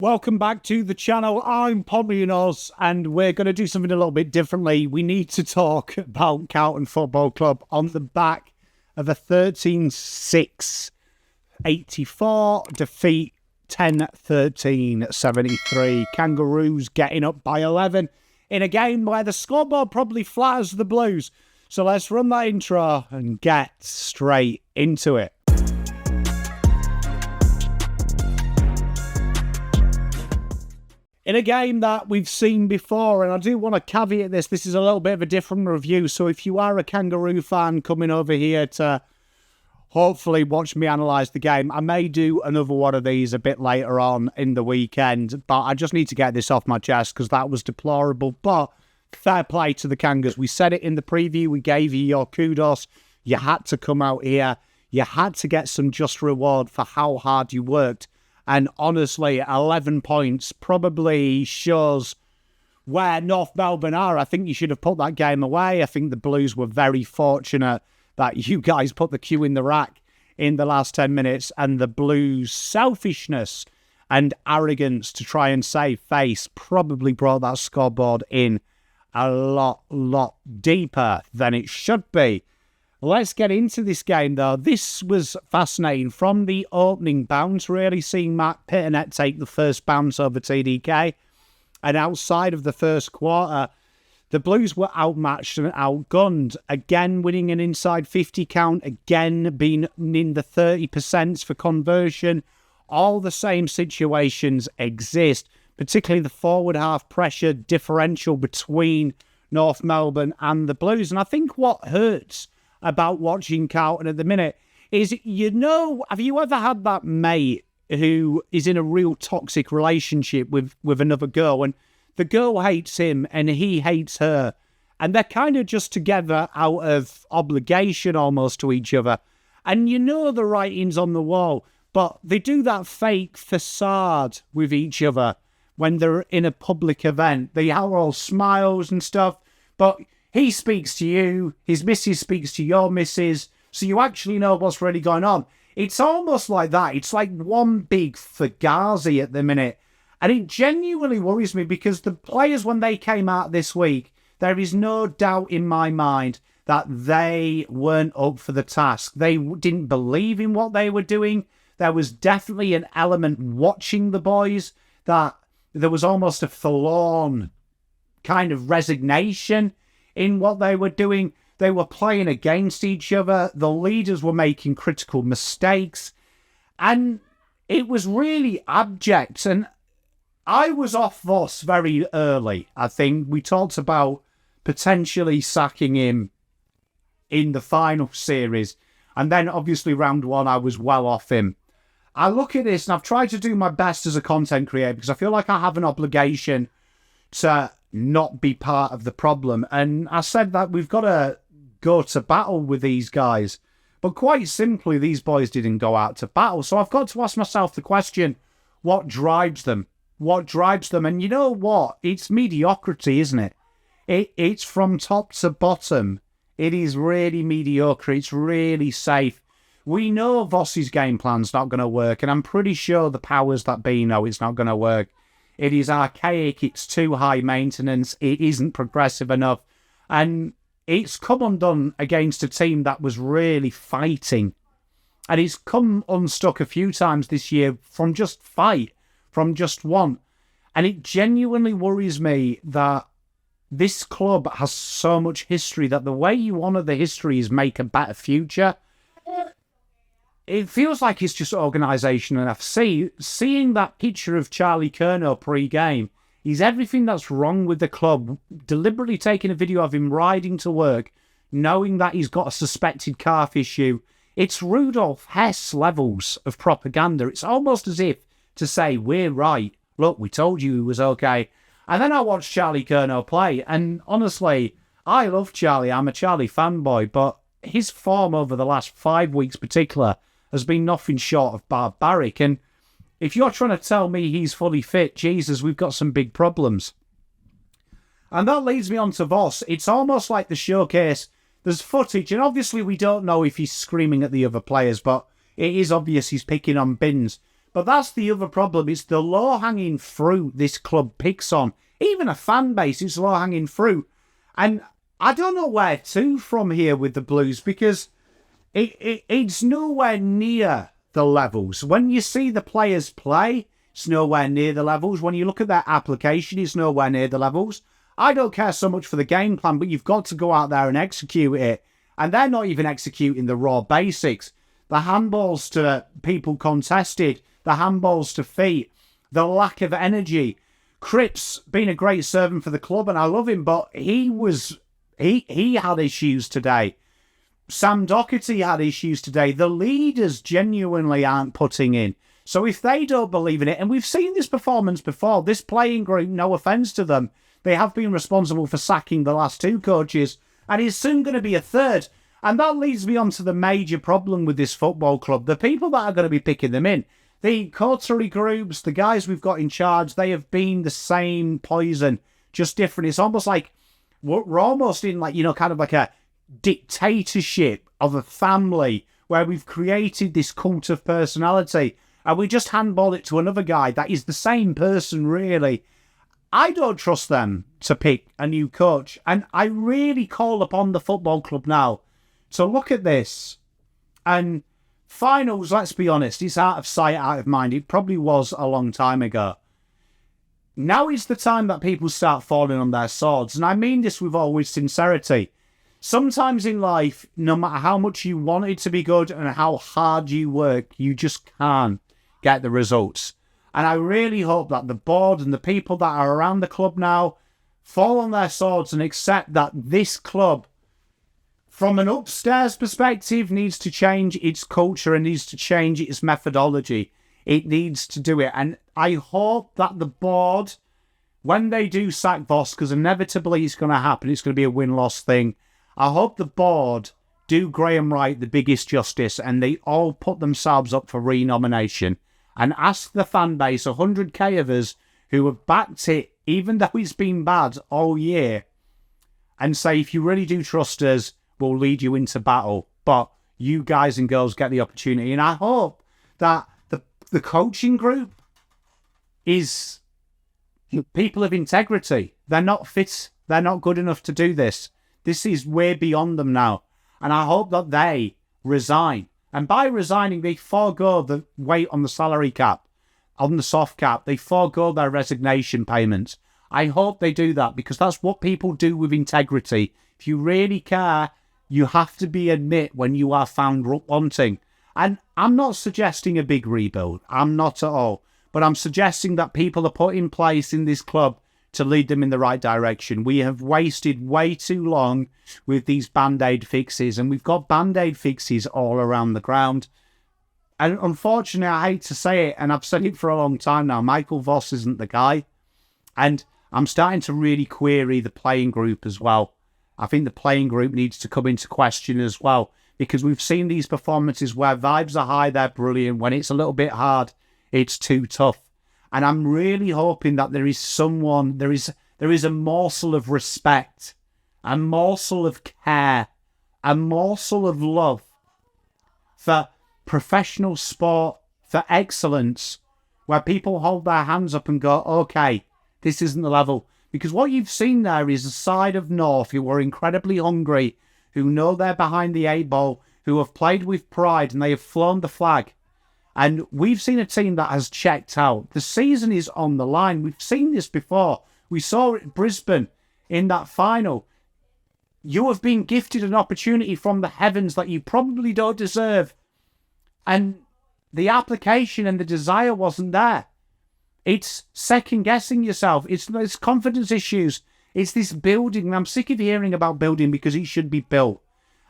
Welcome back to the channel. I'm PommyInOZ, and we're going to do something a little bit differently. We need to talk about Carlton Football Club on the back of a 13-6 84 defeat, 10-13-73. Kangaroos getting up by 11 in a game where the scoreboard probably flatters the Blues. So let's run that intro and get straight into it. In a game that we've seen before, and I do want to caveat this is a little bit of a different review, so if you are a Kangaroo fan coming over here to hopefully watch me analyse the game, I may do another one of these a bit later on in the weekend, but I just need to get this off my chest because that was deplorable, but fair play to the Kangas. We said it in the preview, we gave you your kudos, you had to come out here, you had to get some just reward for how hard you worked. And honestly, 11 points probably shows where North Melbourne are. I think you should have put that game away. I think the Blues were very fortunate that you guys put the cue in the rack in the last 10 minutes. And the Blues' selfishness and arrogance to try and save face probably brought that scoreboard in a lot deeper than it should be. Let's get into this game, though. This was fascinating. From the opening bounce, really seeing Matt Pitternet take the first bounce over TDK. And outside of the first quarter, the Blues were outmatched and outgunned. Again, winning an inside 50 count. Again, being in the 30% for conversion. All the same situations exist, particularly the forward half pressure differential between North Melbourne and the Blues. And I think what hurts about watching Carlton at the minute is, have you ever had that mate who is in a real toxic relationship with another girl, and the girl hates him and he hates her, and they're kind of just together out of obligation almost to each other, and the writing's on the wall, but they do that fake facade with each other when they're in a public event. They are all smiles and stuff, but he speaks to you, his missus speaks to your missus, so you actually know what's really going on. It's almost like that. It's like one big fugazi at the minute. And it genuinely worries me because the players, when they came out this week, there is no doubt in my mind that they weren't up for the task. They didn't believe in what they were doing. There was definitely an element watching the boys that there was almost a forlorn kind of resignation in what they were doing. They were playing against each other. The leaders were making critical mistakes. And it was really abject. And I was off Voss very early. I think we talked about potentially sacking him in the final series. And then obviously round one, I was well off him. I look at this and I've tried to do my best as a content creator because I feel like I have an obligation to not be part of the problem. And I said that we've got to go to battle with these guys. But quite simply, these boys didn't go out to battle. So I've got to ask myself the question, what drives them? What drives them? And you know what? It's mediocrity, isn't it? It's from top to bottom. It is really mediocre. It's really safe. We know Voss's game plan's not going to work. And I'm pretty sure the powers that be know it's not going to work. It is archaic, it's too high maintenance, it isn't progressive enough, and it's come undone against a team that was really fighting. And it's come unstuck a few times this year from just fight, from just want. And it genuinely worries me that this club has so much history that the way you honour the history is make a better future. It feels like it's just organisation enough. Seeing that picture of Charlie Curnow pre-game, he's everything that's wrong with the club, deliberately taking a video of him riding to work, knowing that he's got a suspected calf issue. It's Rudolf Hess levels of propaganda. It's almost as if to say, we're right. Look, we told you he was okay. And then I watched Charlie Curnow play, and honestly, I love Charlie. I'm a Charlie fanboy, but his form over the last 5 weeks particular has been nothing short of barbaric. And if you're trying to tell me he's fully fit, Jesus, we've got some big problems. And that leads me on to Voss. It's almost like the showcase. There's footage, and obviously we don't know if he's screaming at the other players, but it is obvious he's picking on bins. But that's the other problem. It's the low-hanging fruit this club picks on. Even a fan base, it's low-hanging fruit. And I don't know where to from here with the Blues, because it's nowhere near the levels. When you see the players play, it's nowhere near the levels. When you look at their application, it's nowhere near the levels. I don't care so much for the game plan, but you've got to go out there and execute it. And they're not even executing the raw basics. The handballs to people contested, the handballs to feet, the lack of energy. Cripps been a great servant for the club, and I love him, but he had issues today. Sam Doherty had issues today. The leaders genuinely aren't putting in. So if they don't believe in it, and we've seen this performance before, this playing group, no offence to them, they have been responsible for sacking the last two coaches, and it's soon going to be a third. And that leads me on to the major problem with this football club. The people that are going to be picking them in, the coterie groups, the guys we've got in charge, they have been the same poison, just different. It's almost like we're almost in kind of like a dictatorship of a family where we've created this cult of personality and we just handball it to another guy that is the same person, really. I don't trust them to pick a new coach, and I really call upon the football club now to look at this. And finals, let's be honest, it's out of sight, out of mind. It probably was a long time ago. Now is the time that people start falling on their swords, and I mean this with all sincerity. Sometimes in life, no matter how much you want it to be good and how hard you work, you just can't get the results. And I really hope that the board and the people that are around the club now fall on their swords and accept that this club, from an upstairs perspective, needs to change its culture and needs to change its methodology. It needs to do it. And I hope that the board, when they do sack Voss, because inevitably it's going to happen, it's going to be a win-loss thing, I hope the board do Graham Wright the biggest justice and they all put themselves up for renomination and ask the fan base, 100k of us who have backed it, even though it's been bad all year, and say, if you really do trust us, we'll lead you into battle. But you guys and girls get the opportunity. And I hope that the coaching group is people of integrity. They're not fit. They're not good enough to do this. This is way beyond them now. And I hope that they resign. And by resigning, they forego the weight on the salary cap, on the soft cap. They forego their resignation payments. I hope they do that, because that's what people do with integrity. If you really care, you have to admit when you are found wanting. And I'm not suggesting a big rebuild. I'm not at all. But I'm suggesting that people are put in place in this club to lead them in the right direction. We have wasted way too long with these Band-Aid fixes, and we've got Band-Aid fixes all around the ground. And unfortunately, I hate to say it, and I've said it for a long time now, Michael Voss isn't the guy. And I'm starting to really query the playing group as well. I think the playing group needs to come into question as well, because we've seen these performances where vibes are high, they're brilliant. When it's a little bit hard, it's too tough. And I'm really hoping that there is a morsel of respect, a morsel of care, a morsel of love for professional sport, for excellence, where people hold their hands up and go, okay, this isn't the level. Because what you've seen there is a side of North who are incredibly hungry, who know they're behind the eight ball, who have played with pride and they have flown the flag. And we've seen a team that has checked out. The season is on the line. We've seen this before. We saw it at Brisbane in that final. You have been gifted an opportunity from the heavens that you probably don't deserve. And the application and the desire wasn't there. It's second-guessing yourself. It's confidence issues. It's this building. And I'm sick of hearing about building because it should be built.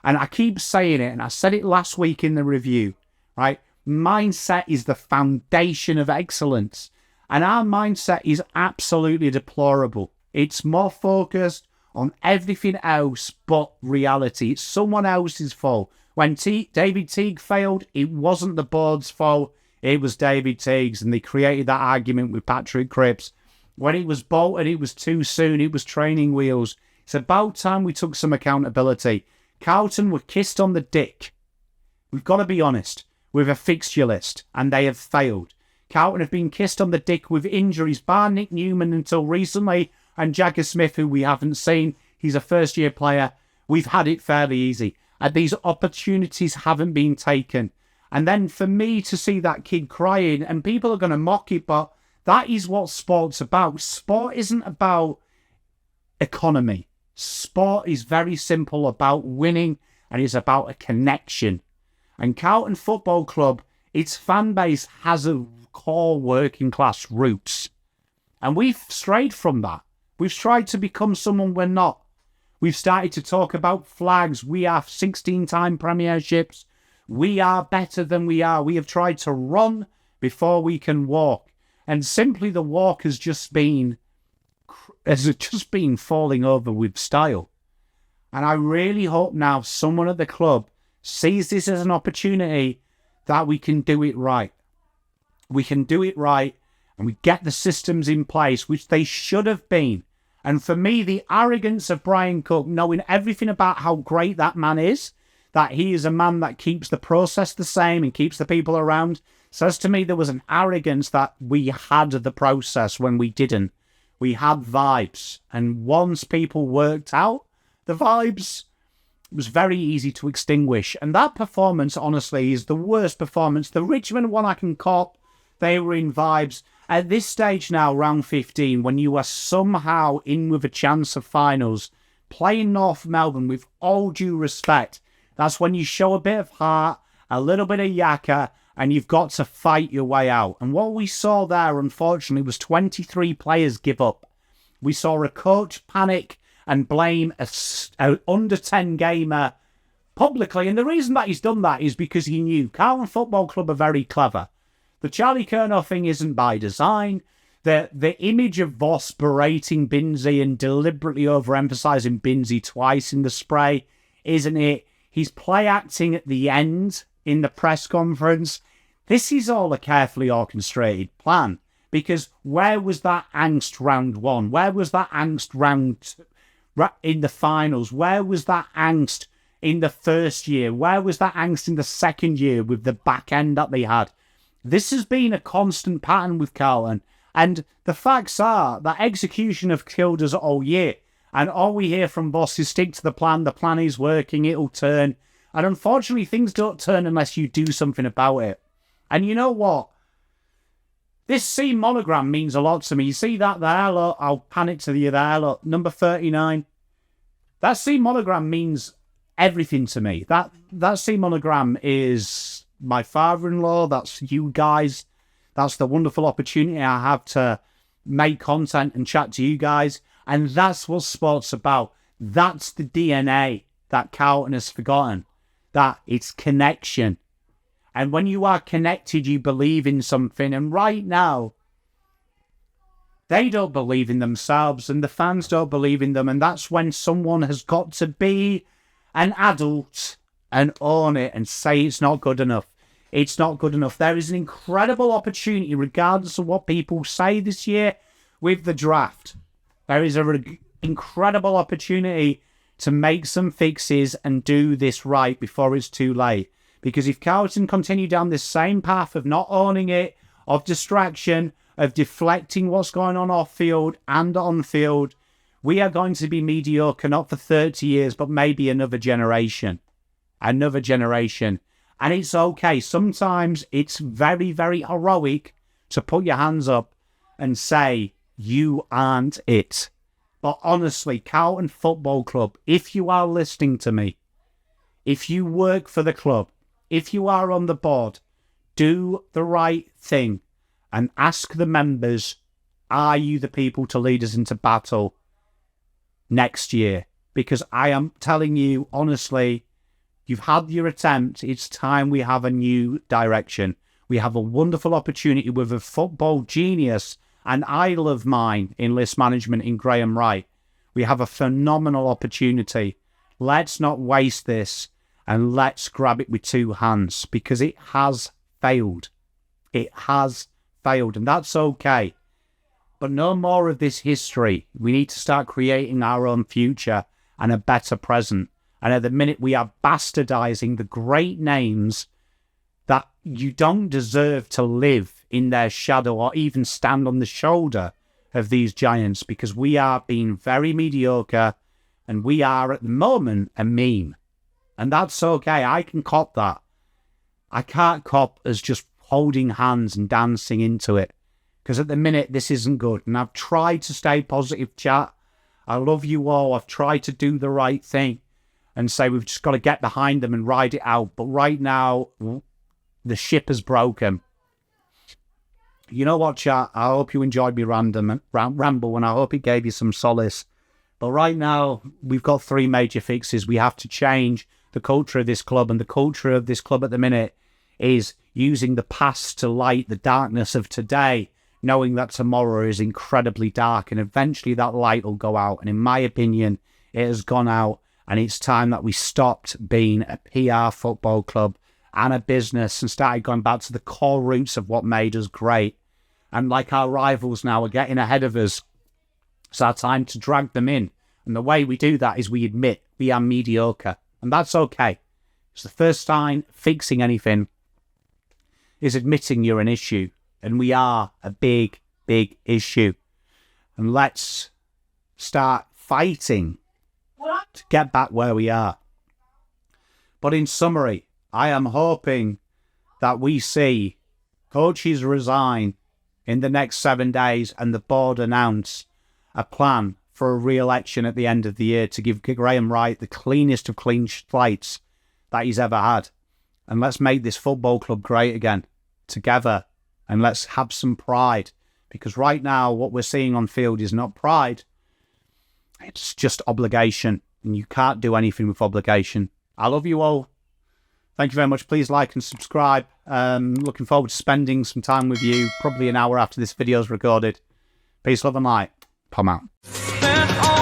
And I keep saying it, and I said it last week in the review, right? Mindset is the foundation of excellence. And our mindset is absolutely deplorable. It's more focused on everything else but reality. It's someone else's fault. When David Teague failed, it wasn't the board's fault. It was David Teague's, and they created that argument with Patrick Cripps. When it was Bolton, it was too soon. It was training wheels. It's about time we took some accountability. Carlton were kissed on the dick. We've got to be honest with a fixture list, and they have failed. Carlton have been kissed on the dick with injuries, bar Nick Newman until recently, and Jagger Smith, who we haven't seen. He's a first-year player. We've had it fairly easy. And these opportunities haven't been taken. And then for me to see that kid crying, and people are going to mock it, but that is what sport's about. Sport isn't about economy. Sport is very simple about winning, and it's about a connection. And Carlton Football Club, its fan base has a core working class roots. And we've strayed from that. We've tried to become someone we're not. We've started to talk about flags. We have 16-time premierships. We are better than we are. We have tried to run before we can walk. And simply the walk has just been falling over with style. And I really hope now someone at the club sees this as an opportunity that we can do it right. We can do it right, and we get the systems in place, which they should have been. And for me, the arrogance of Brian Cook, knowing everything about how great that man is, that he is a man that keeps the process the same and keeps the people around, says to me there was an arrogance that we had the process when we didn't. We had vibes, and once people worked out the vibes, it was very easy to extinguish. And that performance, honestly, is the worst performance. The Richmond one I can cop, they were in vibes. At this stage now, round 15, when you are somehow in with a chance of finals, playing North Melbourne with all due respect, that's when you show a bit of heart, a little bit of yakka, and you've got to fight your way out. And what we saw there, unfortunately, was 23 players give up. We saw a coach panic and blame a under 10 gamer publicly. And the reason that he's done that is because he knew Carlton Football Club are very clever. The Charlie Curnow thing isn't by design. The image of Voss berating Binzi and deliberately overemphasising Binzi twice in the spray, isn't it? He's play acting at the end in the press conference. This is all a carefully orchestrated plan. Because where was that angst round one? Where was that angst in the finals? Where was that angst in the first year? Where was that angst in the second year with the back end that they had? This has been a constant pattern with Carlton. And the facts are that execution have killed us all year. And all we hear from Voss is stick to the plan is working, it'll turn. And unfortunately, things don't turn unless you do something about it. And you know what? This C monogram means a lot to me. You see that there? Look, I'll pan it to you there. Look, number 39. That C monogram means everything to me. That C monogram is my father-in-law. That's you guys. That's the wonderful opportunity I have to make content and chat to you guys. And that's what sport's about. That's the DNA that Carlton has forgotten. That it's connection. And when you are connected, you believe in something. And right now, they don't believe in themselves and the fans don't believe in them. And that's when someone has got to be an adult and own it and say it's not good enough. It's not good enough. There is an incredible opportunity, regardless of what people say this year, with the draft. There is an incredible opportunity to make some fixes and do this right before it's too late. Because if Carlton continue down this same path of not owning it, of distraction, of deflecting what's going on off field and on field, we are going to be mediocre, not for 30 years, but maybe another generation. Another generation. And it's okay. Sometimes it's very, very heroic to put your hands up and say, you aren't it. But honestly, Carlton Football Club, if you are listening to me, if you work for the club, if you are on the board, do the right thing and ask the members, are you the people to lead us into battle next year? Because I am telling you, honestly, you've had your attempt. It's time we have a new direction. We have a wonderful opportunity with a football genius, an idol of mine in list management in Graham Wright. We have a phenomenal opportunity. Let's not waste this. And let's grab it with two hands, because it has failed. It has failed, and that's okay. But no more of this history. We need to start creating our own future and a better present. And at the minute, we are bastardizing the great names that you don't deserve to live in their shadow or even stand on the shoulder of these giants, because we are being very mediocre and we are at the moment a meme. And that's okay. I can cop that. I can't cop as just holding hands and dancing into it, because at the minute this isn't good. And I've tried to stay positive, chat. I love you all. I've tried to do the right thing and say we've just got to get behind them and ride it out. But right now, the ship has broken. You know what, chat? I hope you enjoyed me ramble, and I hope it gave you some solace. But right now, we've got 3 major fixes. We have to change the culture of this club, and the culture of this club at the minute is using the past to light the darkness of today, knowing that tomorrow is incredibly dark, and eventually that light will go out. And in my opinion, it has gone out, and it's time that we stopped being a PR football club and a business and started going back to the core roots of what made us great. And like our rivals now are getting ahead of us, it's our time to drag them in. And the way we do that is we admit we are mediocre. And that's okay. It's the first sign fixing anything is admitting you're an issue. And we are a big, big issue. And let's start fighting to get back where we are. But in summary, I am hoping that we see coaches resign in the next 7 days and the board announce a plan for a re-election at the end of the year to give Graham Wright the cleanest of clean slates that he's ever had. And let's make this football club great again, together. And let's have some pride. Because right now, what we're seeing on field is not pride. It's just obligation. And you can't do anything with obligation. I love you all. Thank you very much. Please like and subscribe. Looking forward to spending some time with you, probably an hour after this video is recorded. Peace, love and light. Pom out.